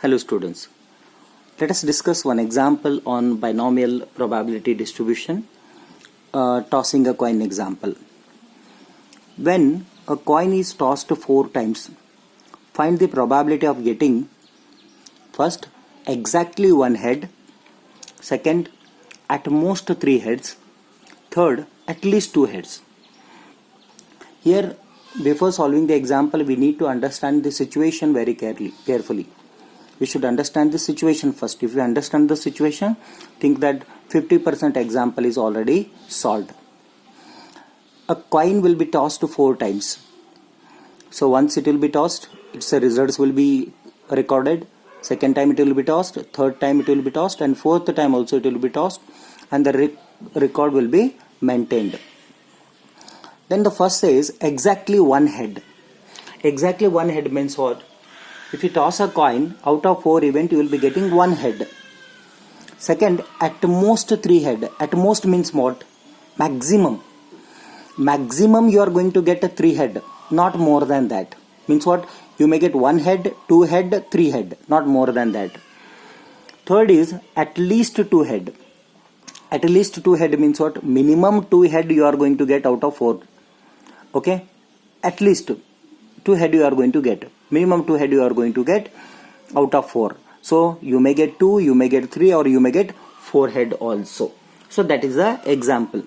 Hello students, let us discuss one example on binomial probability distribution, tossing a coin example. When a coin is tossed 4 times, find the probability of getting first exactly 1 head, second at most 3 heads, third at least 2 heads. Here, before solving the example, we need to understand the situation very carefully. We should understand the situation first. If you understand the situation, think that 50% example is already solved. A coin will be tossed 4 times. So once it will be tossed, its results will be recorded. Second time it will be tossed, third time it will be tossed, and fourth time also it will be tossed, and the record will be maintained. Then the first says exactly 1 head. Exactly 1 head means what? If you toss a coin, out of 4 events, you will be getting 1 head. Second, at most 3 head. At most means what? Maximum. Maximum you are going to get a 3 head, not more than that. Means what? You may get 1 head, 2 head, 3 head, not more than that. Third is at least 2 head. At least 2 head means what? Minimum 2 head you are going to get out of 4. Okay? At least 2 head you are going to get. Minimum 2 head you are going to get out of 4. So you may get 2, you may get 3, or you may get 4 head also. So that is the example.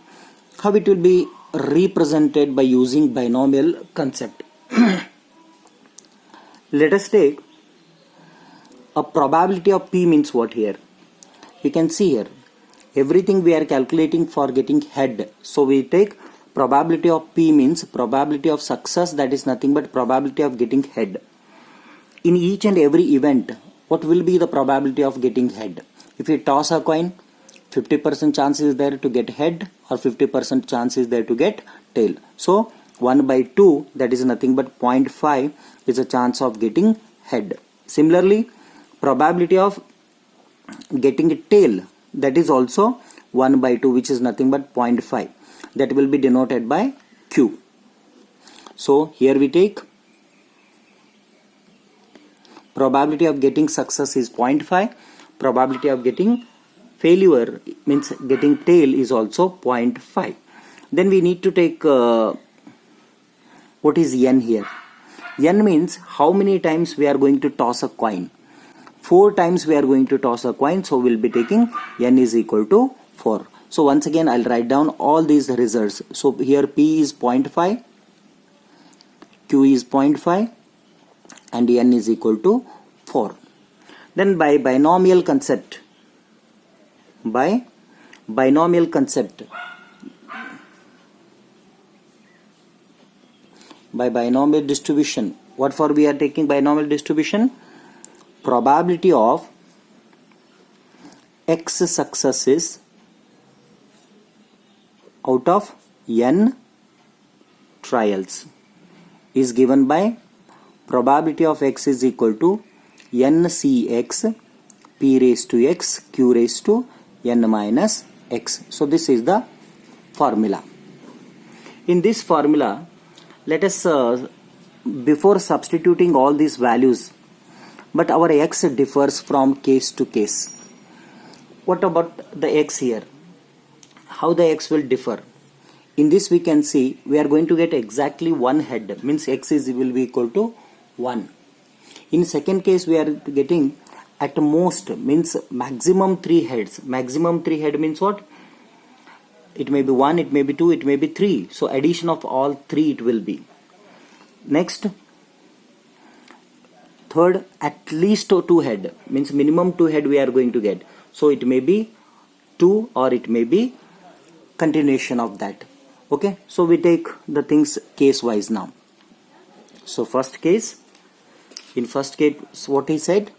How it will be represented by using binomial concept. Let us take a probability of P means what here? You can see here. Everything we are calculating for getting head. So we take probability of P means probability of success, that is nothing but probability of getting head. In each and every event, what will be the probability of getting head? If you toss a coin, 50% chance is there to get head, or 50% chance is there to get tail. So 1 by 2, that is nothing but 0.5 is a chance of getting head. Similarly, probability of getting a tail, that is also 1 by 2, which is nothing but 0.5. That will be denoted by Q. So here we take probability of getting success is 0.5. Probability of getting failure means getting tail is also 0.5. Then we need to take what is N here? N means how many times we are going to toss a coin. 4 times we are going to toss a coin, so we will be taking N is equal to 4. So once again I'll write down all these results. So here P is 0.5, Q is 0.5, and N is equal to 4. Then by binomial concept, by binomial distribution, what for we are taking binomial distribution? Probability of X successes out of N trials is given by probability of X is equal to NCX P raised to X Q raised to N minus X. So this is the formula. In this formula, let us before substituting all these values, but our X differs from case to case. What about the X here? How the X will differ? In this we can see we are going to get exactly 1 head, means X will be equal to 1. In second case we are getting at most, means maximum 3 heads. Maximum 3 head means what? It may be 1, it may be 2, it may be 3. So addition of all 3 it will be. Next, third, at least 2 head, means minimum 2 head we are going to get. So it may be 2 or it may be continuation of that. Okay, so we take the things case wise now. So first case, in first case what he said?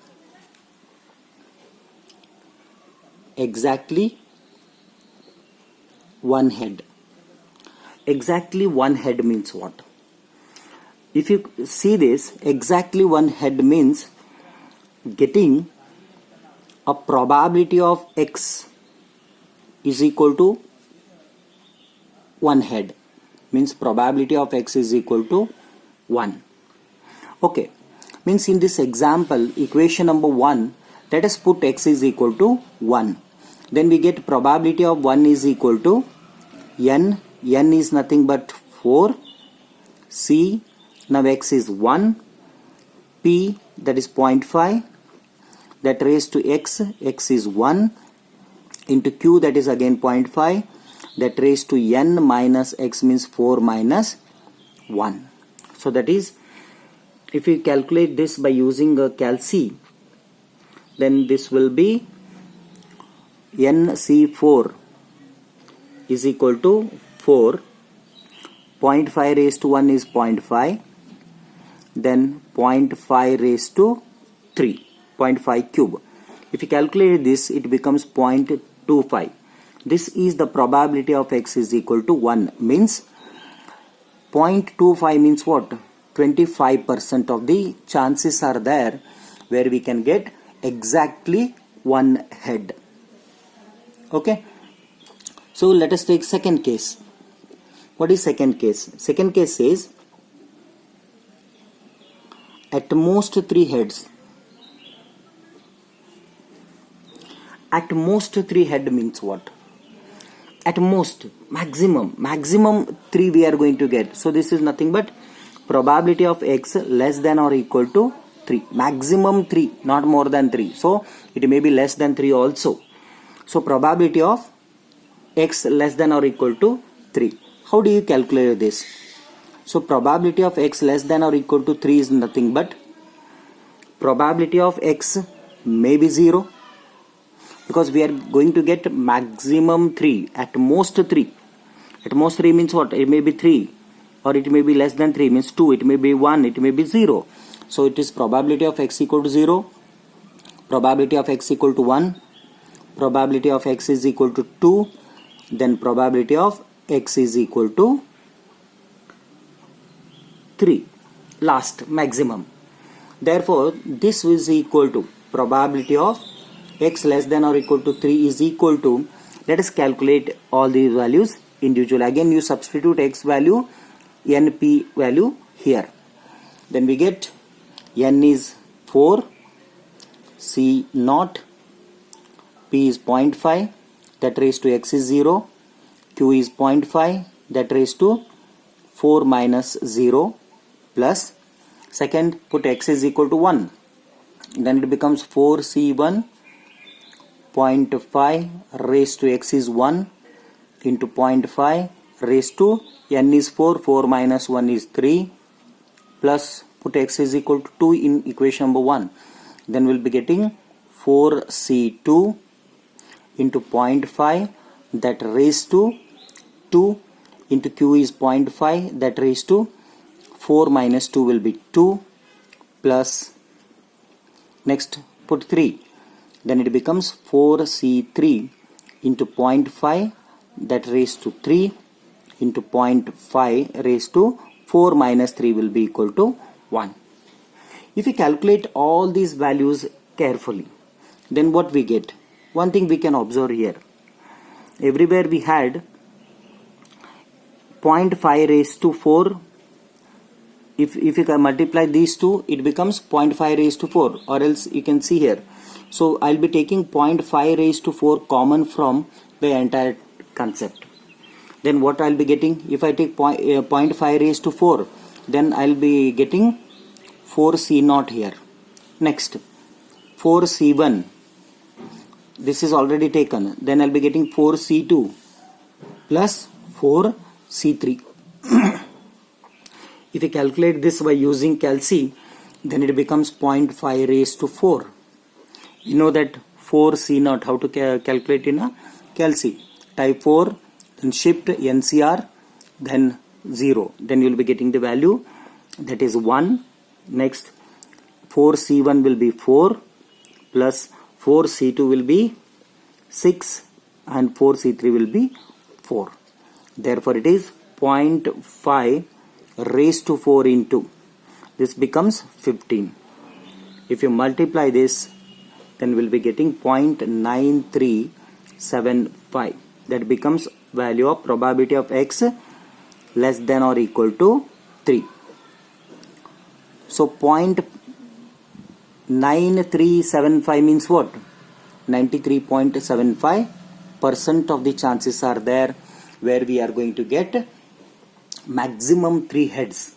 Exactly 1 head. Exactly 1 head means what? If you see this, exactly 1 head means getting a probability of X is equal to 1 head, means probability of X is equal to 1. Okay, Means in this example, equation number 1, let us put x is equal to 1. Then we get probability of 1 is equal to n. N is nothing but 4. C, now x is 1. P, that is 0.5. That raised to x, x is 1. Into q, that is again 0.5. That raised to n minus x means 4 minus 1. So that is, if we calculate this by using a calc, then this will be nc4 is equal to 4. 0.5 raised to 1 is 0.5. Then 0.5 raised to 3. 0.5 cube. If you calculate this, it becomes 0.25. This is the probability of x is equal to 1. Means 0.25 means what? 25% of the chances are there where we can get exactly one head. Okay. So let us take second case. What is second case? Second case says at most 3 heads. At most 3 head means what? At most, maximum 3 we are going to get. So this is nothing but probability of x less than or equal to 3. Maximum 3, not more than 3. So it may be less than 3 also. So probability of x less than or equal to 3. How do you calculate this? So probability of x less than or equal to 3 is nothing but probability of x may be 0. Because we are going to get maximum 3, at most 3. At most 3 means what? It may be 3 or it may be less than 3 means 2, it may be 1, it may be 0. So it is probability of x equal to 0, probability of x equal to 1, probability of x is equal to 2, then probability of x is equal to 3. Last, maximum. Therefore, this is equal to probability of x less than or equal to 3 is equal to, let us calculate all these values individually. Again you substitute x value, np value here. Then we get n is 4, c naught, p is 0.5, that raised to x is 0, q is 0.5, that raised to 4 minus 0 plus, second put x is equal to 1. Then it becomes 4c1 0.5 raised to x is 1 into 0.5 raised to n is 4, 4 minus 1 is 3 plus put x is equal to 2 in equation number 1. Then we'll be getting 4c2 into 0.5 that raised to 2 into q is 0.5 that raised to 4 minus 2 will be 2 plus next put 3. Then it becomes 4c3 into 0.5 that raised to 3 into 0.5 raised to 4 minus 3 will be equal to 1. If we calculate all these values carefully, then what we get? One thing we can observe here. Everywhere we had 0.5 raised to 4. If you can multiply these two, it becomes 0.5 raised to 4, or else you can see here. So I'll be taking 0.5 raised to 4 common from the entire concept. Then what I'll be getting? If I take 0.5 raised to 4, then I'll be getting 4c0 here. Next, 4c1. This is already taken. Then I'll be getting 4c2 plus 4c3. If you calculate this by using calc, then it becomes 0.5 raised to 4. You know that 4c0, how to calculate in a calc. Type 4, then shift NCR, then 0. Then you will be getting the value, that is 1. Next, 4c1 will be 4 plus 4c2 will be 6 and 4c3 will be 4. Therefore, it is 0.5 raised to 4 into, this becomes 15. If you multiply this, then we'll be getting 0.9375. That becomes value of probability of x less than or equal to 3. So 9375 means what? 93.75% of the chances are there where we are going to get maximum 3 heads.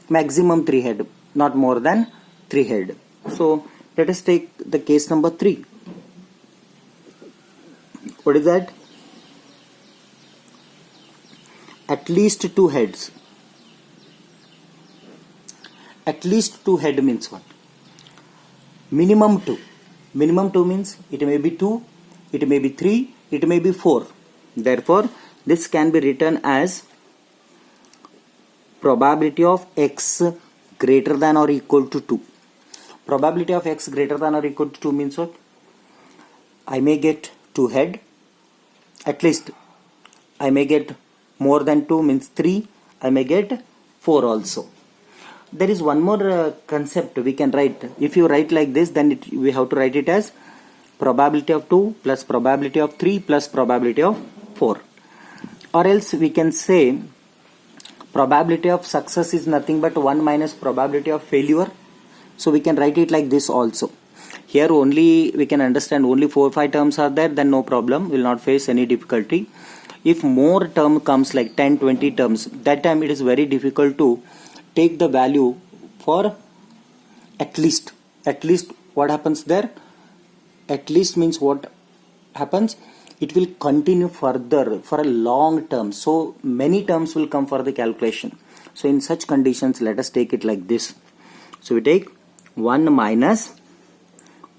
Maximum 3 head, not more than 3 head. So let us take the case number 3. What is that? At least 2 heads. At least 2 head means what? Minimum 2. Minimum 2 means it may be 2, it may be 3, it may be 4. Therefore, this can be written as probability of x greater than or equal to 2. Probability of x greater than or equal to 2 means what? I may get 2 head. At least I may get more than 2 means 3. I may get 4 also. There is one more concept we can write. If you write like this, then we have to write it as probability of 2 plus probability of 3 plus probability of 4. Or else we can say probability of success is nothing but 1 minus probability of failure. So we can write it like this also. Here only we can understand only 4-5 terms are there, then no problem, will not face any difficulty. If more term comes like 10-20 terms, that time it is very difficult to take the value for at least. At least what happens there? At least means what happens? It will continue further for a long term. So many terms will come for the calculation. So in such conditions, let us take it like this. So we take 1 minus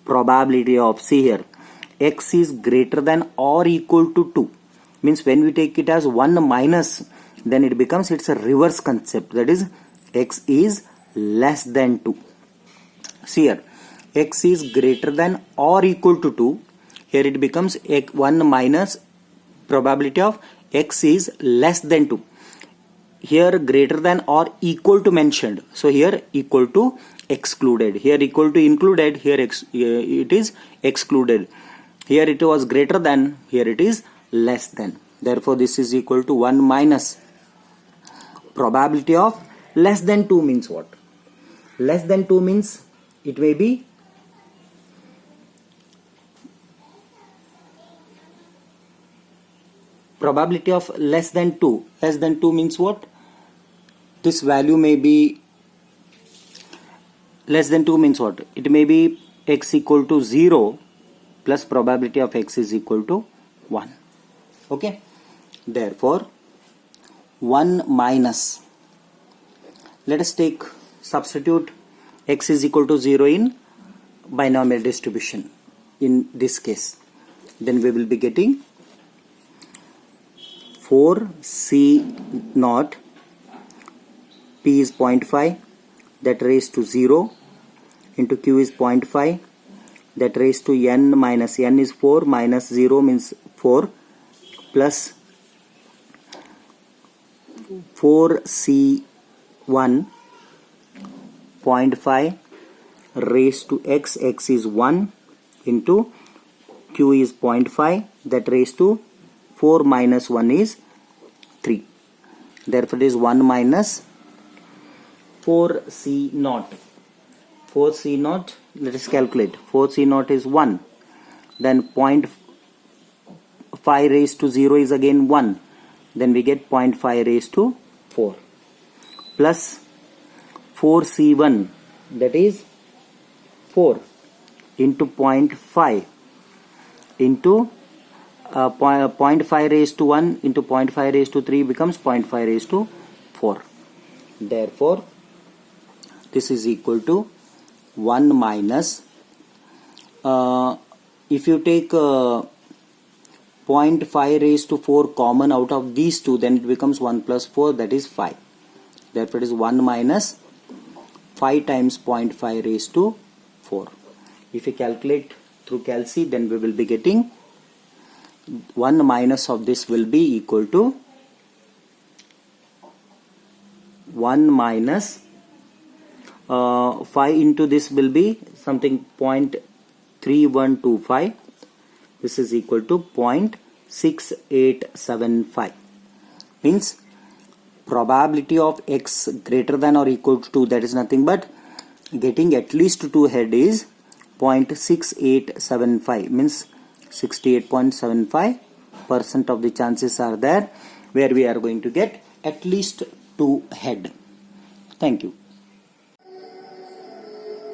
probability of, see here, x is greater than or equal to 2. Means when we take it as 1 minus, then it becomes, it's a reverse concept. That is, x is less than 2. See here, x is greater than or equal to 2. Here it becomes 1 minus probability of x is less than 2. Here greater than or equal to mentioned. So here equal to excluded. Here equal to included. Here it is excluded. Here it was greater than. Here it is less than. Therefore this is equal to 1 minus probability of less than 2 means what? Less than 2 means it may be probability of less than 2. Less than 2 means what? This value may be less than 2 means what? It may be x equal to 0 plus probability of x is equal to 1. Okay. Therefore 1 minus, let us take, substitute x is equal to 0 in binomial distribution in this case. Then we will be getting 4c naught, p is 0.5, that raised to 0, into q is 0.5, that raised to n minus n is 4, minus 0 means 4, plus 4c1 0.5 raised to x, x is 1, into q is 0.5, that raised to 4 minus 1 is 3. Therefore it is 1 minus 4c naught. 4c naught, let us calculate. 4c naught is 1. Then 0.5 raised to 0 is again 1. Then we get 0.5 raised to 4. Plus 4c1, that is 4 into 0.5 into 0.5 raised to 1 into 0.5 raised to 3 becomes 0.5 raised to 4. Therefore this is equal to 1 minus, if you take 0.5 raised to 4 common out of these two, then it becomes 1 plus 4, that is 5. Therefore it is 1 minus 5 times 0.5 raised to 4. If you calculate through calci, then we will be getting 1 minus of this will be equal to 1 minus 5 into this will be something 0.3125. This is equal to 0.6875. Means probability of x greater than or equal to 2, that is nothing but getting at least 2 head is 0.6875, means 68.75% of the chances are there where we are going to get at least 2 head. Thank you.